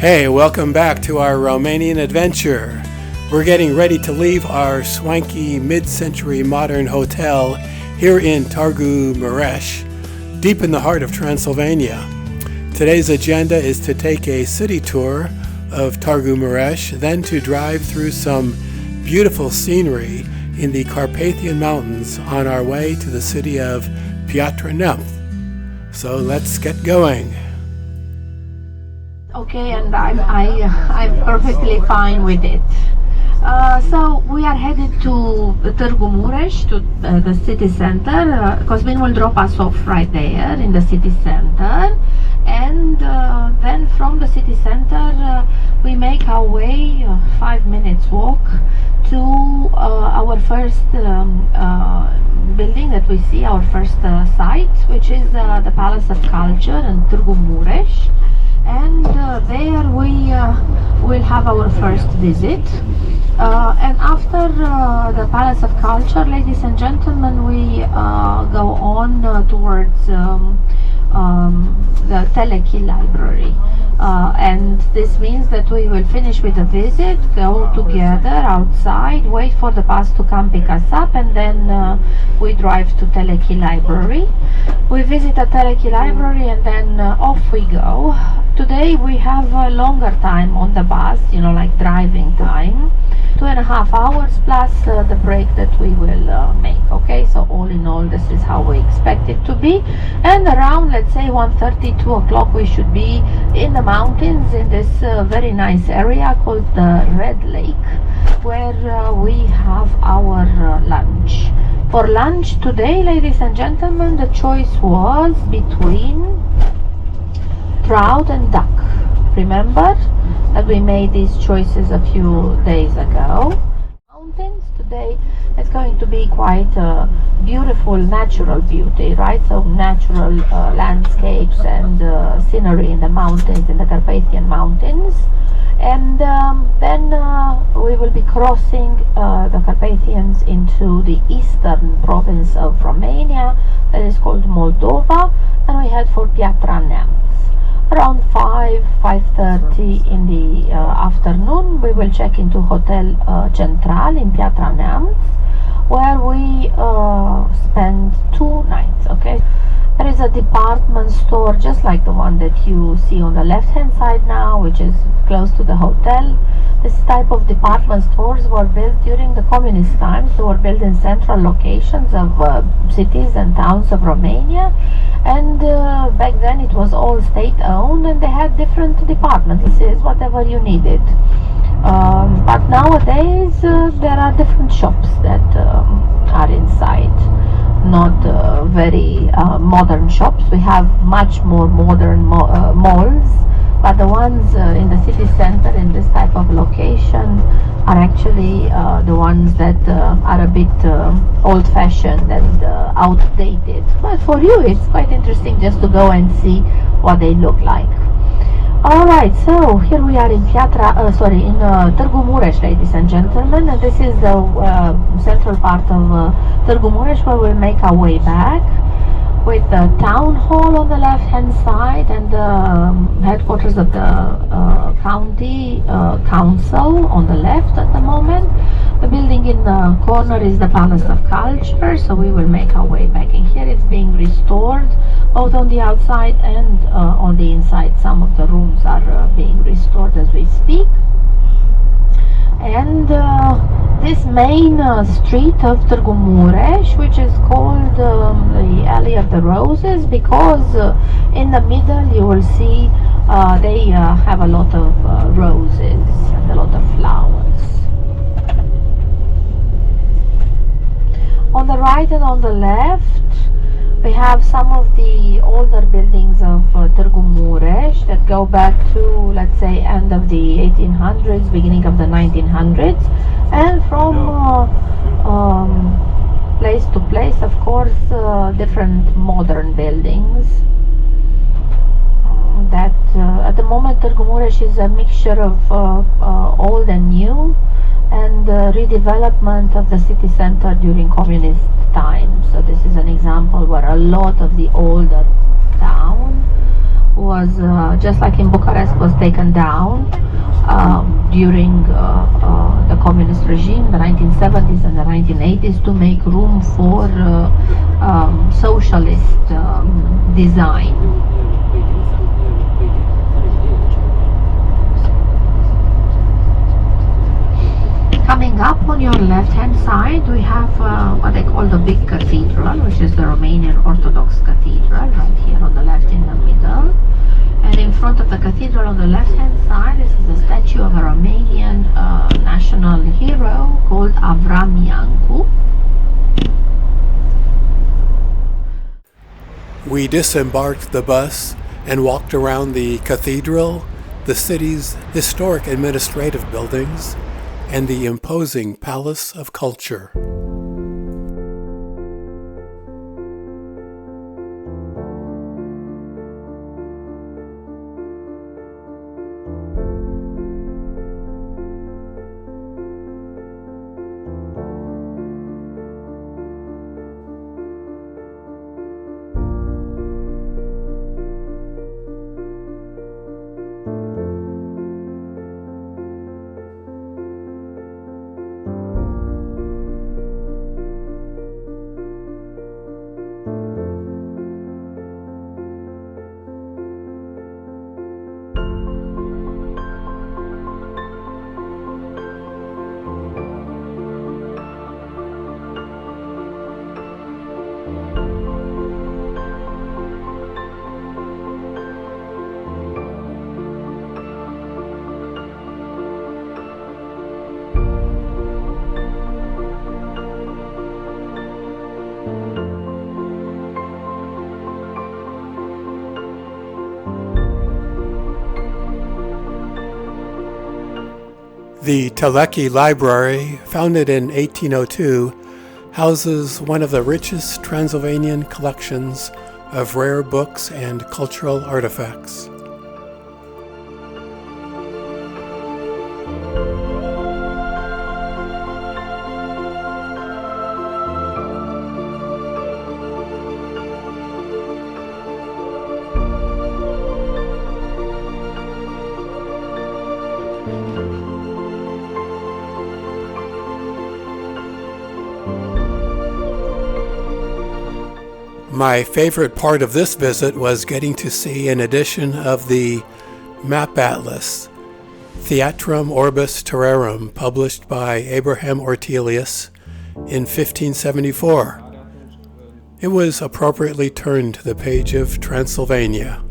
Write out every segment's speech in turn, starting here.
Hey, welcome back to our Romanian adventure. We're getting ready to leave our swanky mid-century modern hotel here in Târgu Mures, deep in the heart of Transylvania. Today's agenda is to take a city tour of Târgu Mures, then to drive through some beautiful scenery in the Carpathian Mountains on our way to the city of Piatra Neamt. So let's get going. Okay, and I'm perfectly fine with it. So we are headed to Târgu Mures, to the city center. Cosmin will drop us off right there in the city center, and then from the city center we make our way 5 minutes walk to our first building that we see, our first site, which is the Palace of Culture in Târgu Mures. And there we will have our first visit, and after the Palace of Culture, ladies and gentlemen, we go on towards the Teleki Library, and this means that we will finish with the visit, go together outside, wait for the bus to come pick us up, and then we drive to Teleki Library. We visit the Teleki Library, and then off we go. Today we have a longer time on the bus, like driving time, 2.5 hours plus the break that we will make. Okay, so all in all, this is how we expect it to be, and around, let's say, 1:30, 2 o'clock, we should be in the mountains in this very nice area called the Red Lake, where we have our lunch. For lunch today, ladies and gentlemen, the choice was between trout and duck. Remember that we made these choices a few days ago. Mountains today, it's going to be quite a beautiful natural beauty, right? So natural landscapes and scenery in the mountains, in the Carpathian Mountains. And then we will be crossing the Carpathians into the eastern province of Romania, that is called Moldova, and we head for Piatra Neamt. Around 5:30 in the afternoon, we will check into Hotel Central in Piatra Neamt, where we spend 2 nights. Okay, there is a department store just like the one that you see on the left hand side now, which is close to the hotel. This type of department stores were built during the communist times. They were built in central locations of cities and towns of Romania, and back then it was all state owned, and they had different departments. This is whatever you needed. But nowadays there are different shops that are inside. Not very modern shops. We have much more modern malls, but the ones in the city center in this type of location are actually the ones that are a bit old-fashioned and outdated. But for you, it's quite interesting just to go and see what they look like. Alright, so here we are in Târgu Mures, ladies and gentlemen, and this is the central part of Târgu Mures, where we'll make our way back, with the town hall on the left hand side and the headquarters of the county council on the left at the moment. The building in the corner is the Palace of Culture, so we will make our way back in here. It's being restored both on the outside and on the inside. Some of the rooms are being restored as we speak. And this main street of Târgu Mures, which is called the Alley of the Roses, because in the middle you will see they have a lot of roses and a lot of flowers. On the right and on the left we have some of the older buildings of Târgu Mures that go back to, let's say, end of the 1800s, beginning of the 1900s, and from place to place, of course, different modern buildings. That at the moment Târgu Mures is a mixture of old and new, and redevelopment of the city center during communist times. So this is an example where a lot of the older town was, just like in Bucharest, was taken down during the communist regime, the 1970s and the 1980s, to make room for socialist design. Coming up on your left-hand side, we have what they call the big cathedral, which is the Romanian Orthodox Cathedral, right here on the left in the middle. And in front of the cathedral on the left-hand side, this is a statue of a Romanian national hero called Avram Iancu. We disembarked the bus and walked around the cathedral, the city's historic administrative buildings, and the imposing Palace of Culture. The Teleki Library, founded in 1802, houses one of the richest Transylvanian collections of rare books and cultural artifacts. My favorite part of this visit was getting to see an edition of the map atlas, Theatrum Orbis Terrarum, published by Abraham Ortelius in 1574. It was appropriately turned to the page of Transylvania.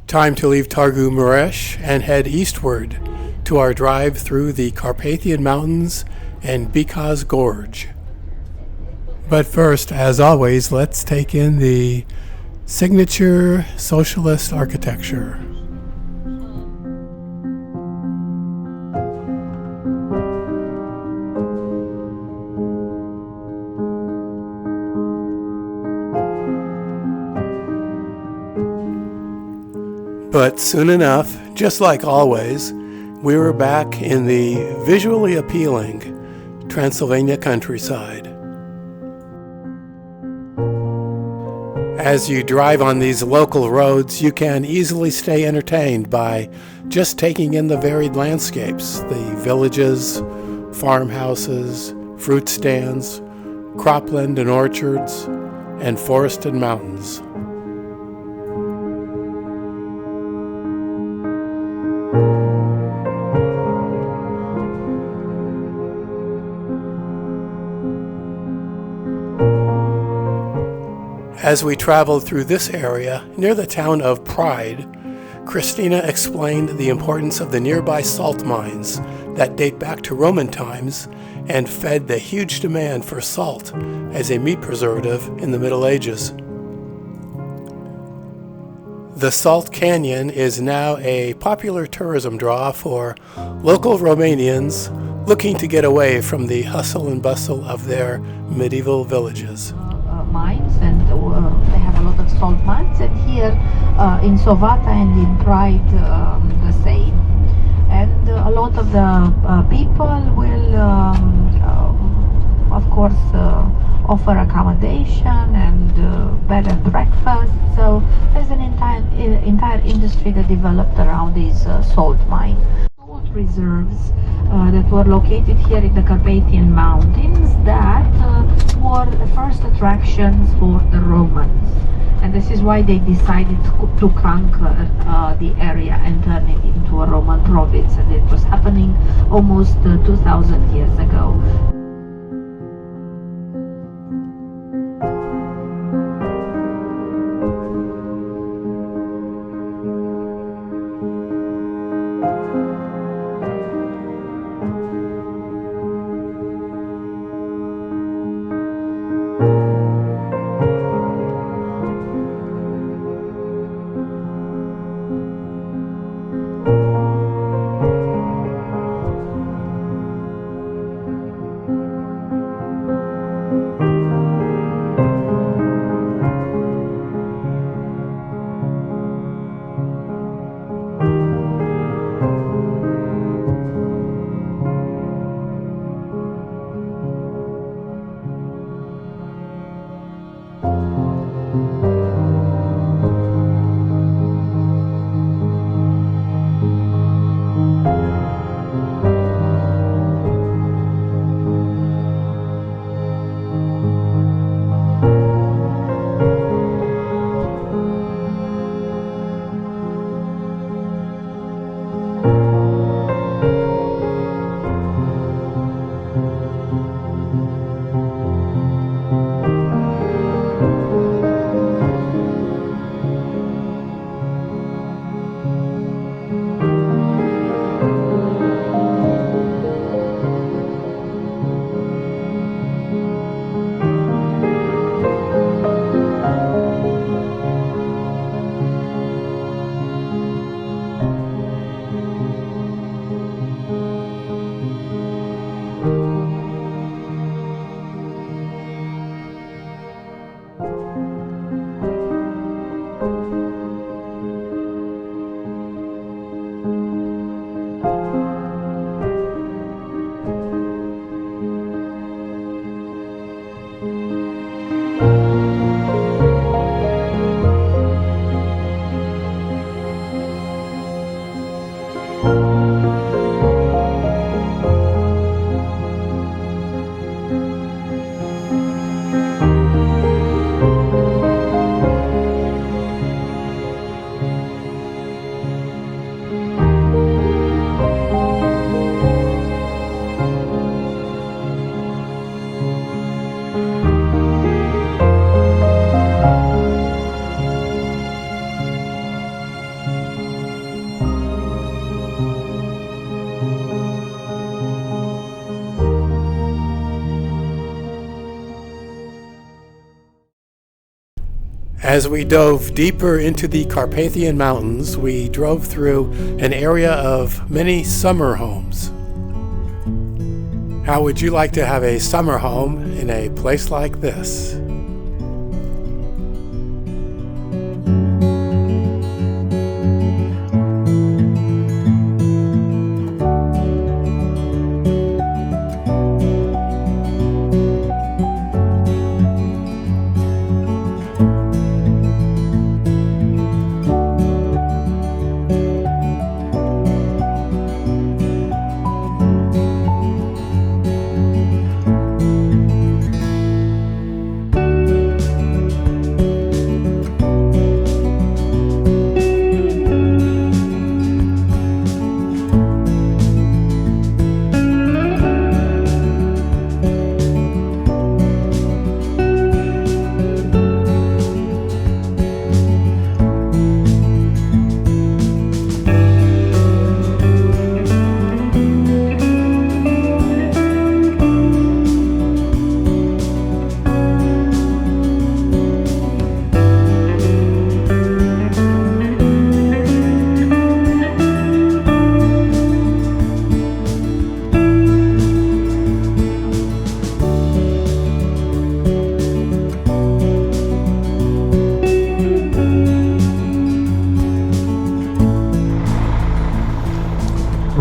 Time to leave Targu Mures and head eastward to our drive through the Carpathian Mountains and Bicaz Gorge. But first, as always, let's take in the signature socialist architecture. But soon enough, just like always, we were back in the visually appealing Transylvania countryside. As you drive on these local roads, you can easily stay entertained by just taking in the varied landscapes, the villages, farmhouses, fruit stands, cropland and orchards, and forested mountains. As we traveled through this area, near the town of Pride, Christina explained the importance of the nearby salt mines that date back to Roman times and fed the huge demand for salt as a meat preservative in the Middle Ages. The Salt Canyon is now a popular tourism draw for local Romanians looking to get away from the hustle and bustle of their medieval villages. Mines, and they have a lot of salt mines, and here in Sovata and in Pride the same. And a lot of the people will of course offer accommodation and bed and breakfast. So there's an entire industry that developed around these salt mines. Salt reserves that were located here in the Carpathian Mountains that were the first attractions for the Romans. And this is why they decided to conquer the area and turn it into a Roman province. And it was happening almost 2,000 years ago. As we dove deeper into the Carpathian Mountains, we drove through an area of many summer homes. How would you like to have a summer home in a place like this?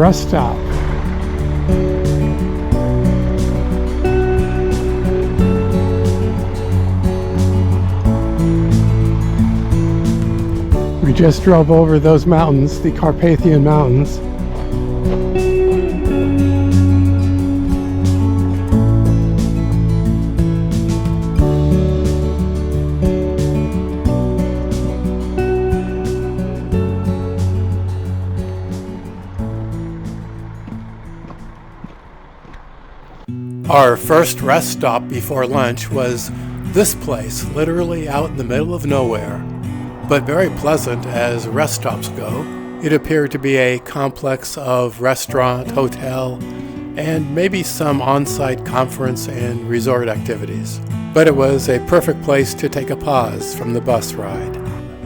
rest stop. We just drove over those mountains, the Carpathian Mountains. Our first rest stop before lunch was this place, literally out in the middle of nowhere, but very pleasant as rest stops go. It appeared to be a complex of restaurant, hotel, and maybe some on-site conference and resort activities. But it was a perfect place to take a pause from the bus ride.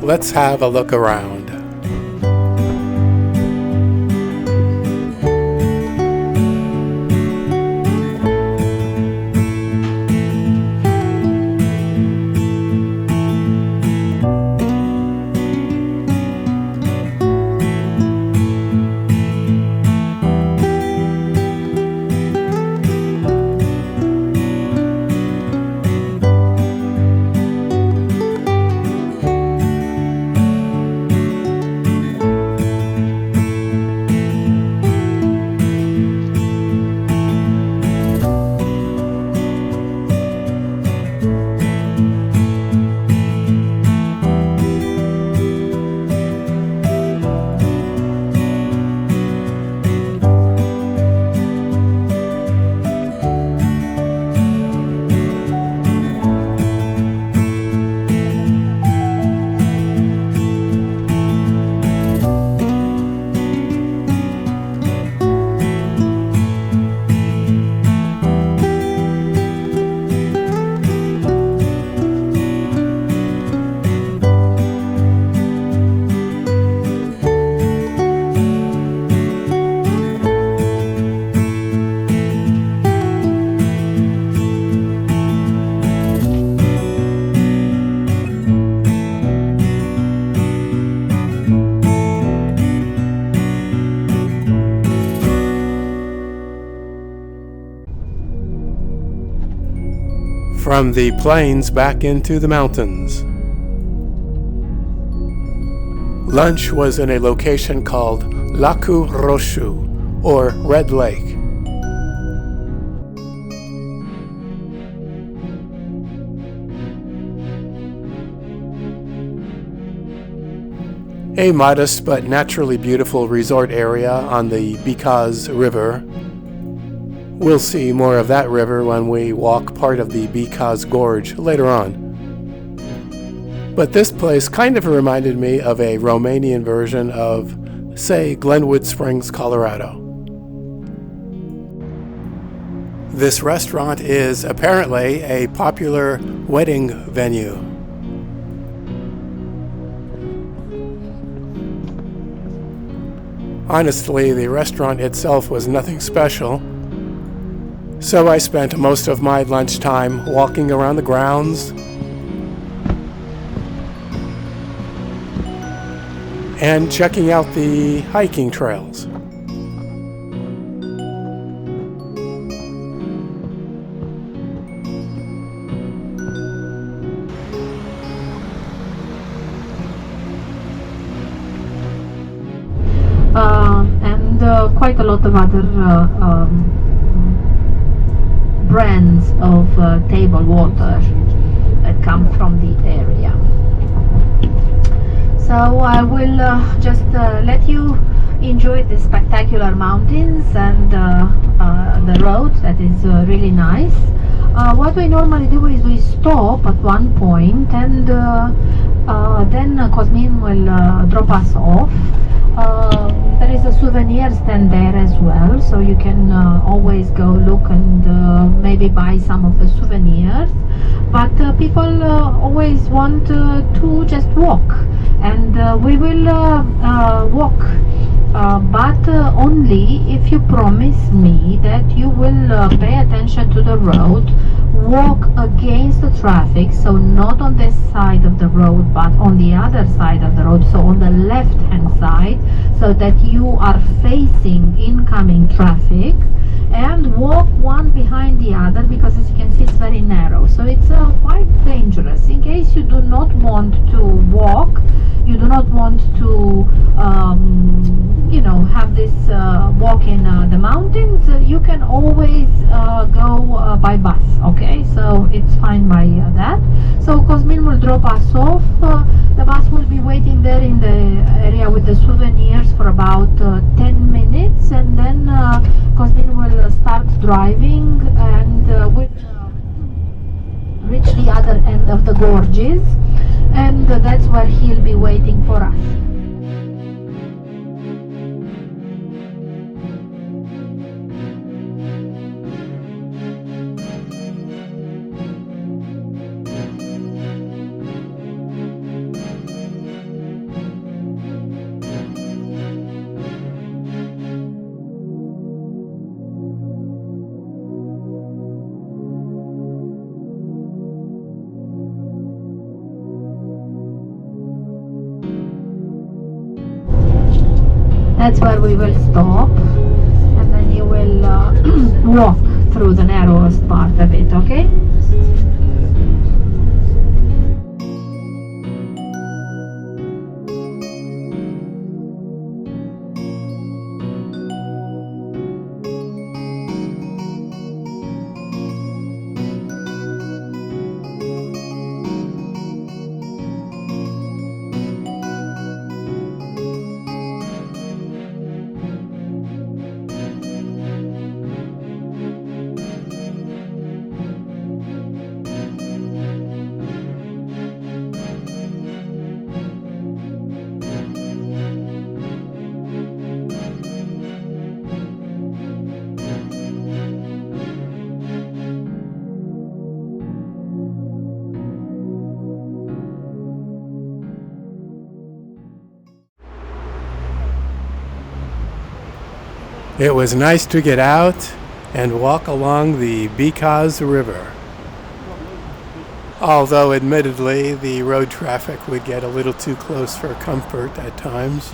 Let's have a look around. From the plains back into the mountains. Lunch was in a location called Lacu Roșu, or Red Lake. A modest but naturally beautiful resort area on the Bicaz River. We'll see more of that river when we walk part of the Bicaz Gorge later on. But this place kind of reminded me of a Romanian version of, say, Glenwood Springs, Colorado. This restaurant is apparently a popular wedding venue. Honestly, the restaurant itself was nothing special. So I spent most of my lunchtime walking around the grounds and checking out the hiking trails. And quite a lot of other brands of table water that come from the area. So I will just let you enjoy the spectacular mountains and the road that is really nice. What we normally do is we stop at one point and then Cosmin will drop us off. There is a souvenir stand there as well, so you can always go look and maybe buy some of the souvenirs. But people always want to just walk, and we will walk, but only if you promise me that you will pay attention to the road, walk against the traffic, so not on this side of the road but on the other side of the road, so on the left hand side, so that you are facing incoming traffic, and walk one behind the other, because as you can see it's very narrow, so it's quite dangerous. In case you do not want to walk, you do not want to have this walk in the mountains, you can always go by bus, okay? So it's fine by that. So Cosmin will drop us off. The bus will be waiting there in the area with the souvenirs for about 10 minutes, and then Cosmin will start driving, and we'll reach the other end of the gorges, and that's where he'll be waiting for us. That's where we will stop, and then you will walk through the narrowest part of it, okay? It was nice to get out and walk along the Bicaz River. Although admittedly the road traffic would get a little too close for comfort at times.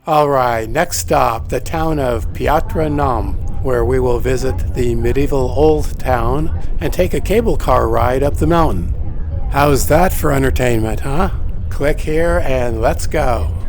Alright, next stop, the town of Piatra Neamt, where we will visit the medieval old town and take a cable car ride up the mountain. How's that for entertainment, huh? Click here and let's go.